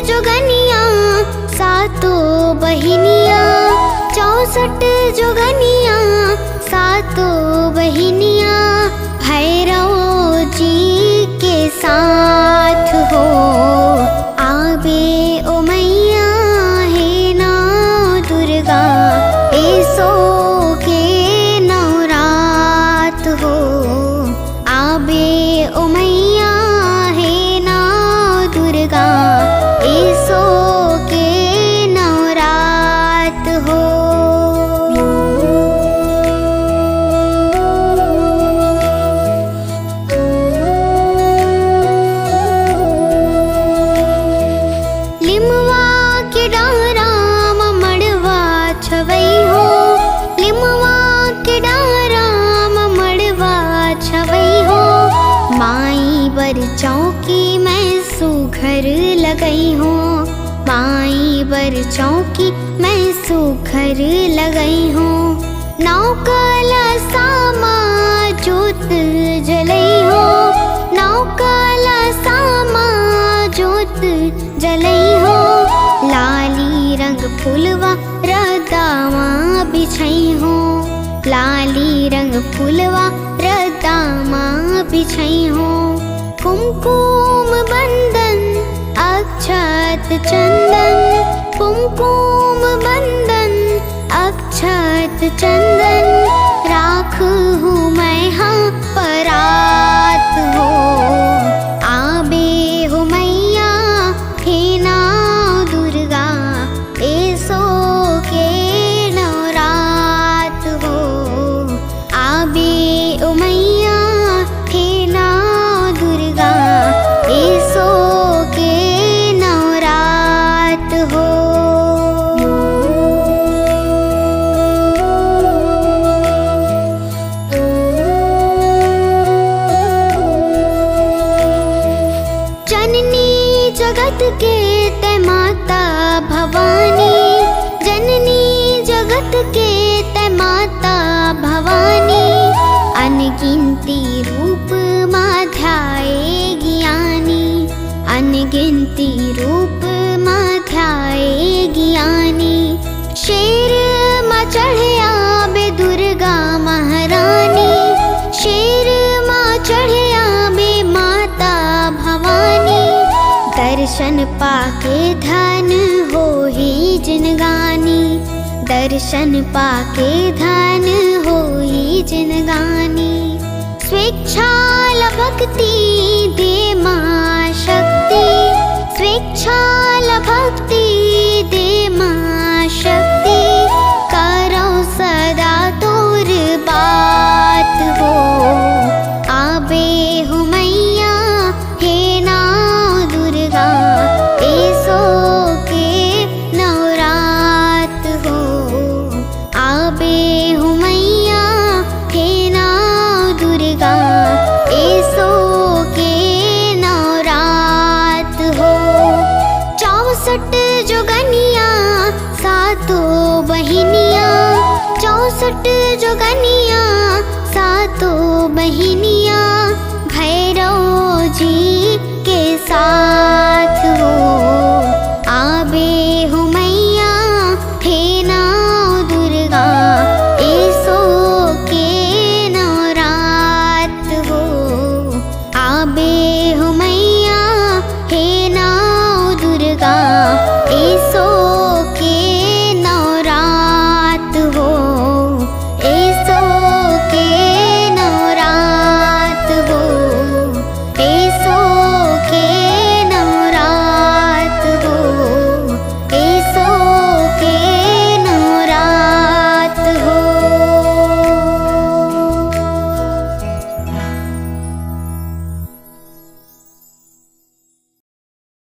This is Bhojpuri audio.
जोगनिया सातों बहिनिया, 64 जोगनिया सातों बहिनिया, भैरव जी के साथ हो। आबे ओ मैया हे ना दुर्गा, ऐसो के नवरात हो। आबे ओ मैया हे ना दुर्गा, ऐसो के नवरात हो। लिमवा के डारा मड़वा छवई हो, लिमवा के डारा मड़वा छवई हो। माई बर चौकी मैं सुघर लगई हूँ, माई बर चौकी मैं सुघर लगई हूँ। नौकाला सामा जोत जलई हो, नौकाला सामा जोत जलई हो। लाली रंग फुलवा रदामा बिछई हो, लाली रंग फुलवा रदामा बिछई हो। कुमकुम बंदन अक्षत चंदन, कुमकुम बंदन अक्षत चंदन, राख हूँ मैं हाँ परात हो। आबे हो मैया हे ना दुर्गा, ऐसो के नवरात हो। आबे ओ मैया हे ना दुर्गा, ऐसो के नवरात हो। जननी जगत के तै माता भवानी, जननी जगत के तै माता भवानी। अनगिनती रूप माँ ध्याए ज्ञानी, अनगिनती रूप माँ ध्याए ज्ञानी। शेर माँ चढ़े आबे दुर्गा महारानी, शेर माँ चढ़े आबे माता भवानी। दर्शन पाके धन हो ही जिनगानी, दर्शन पाके धन हो ही जिनगानी। स्वेच्छाल भक्ति दे माँ शक्ति, स्वेच्छाल भक्ति दे माँ शक्ति। करो सदा तोर बात हो। आबे हो मैया हे ना दुर्गा, ऐसो के नवरात हो। आबे हो मैया हे ना दुर्गा, ऐसो के नवरात हो। 64 जोगनिया सातों बहिनिया, 64 जोगनिया सातों बहिनिया, भैरव जी के साथ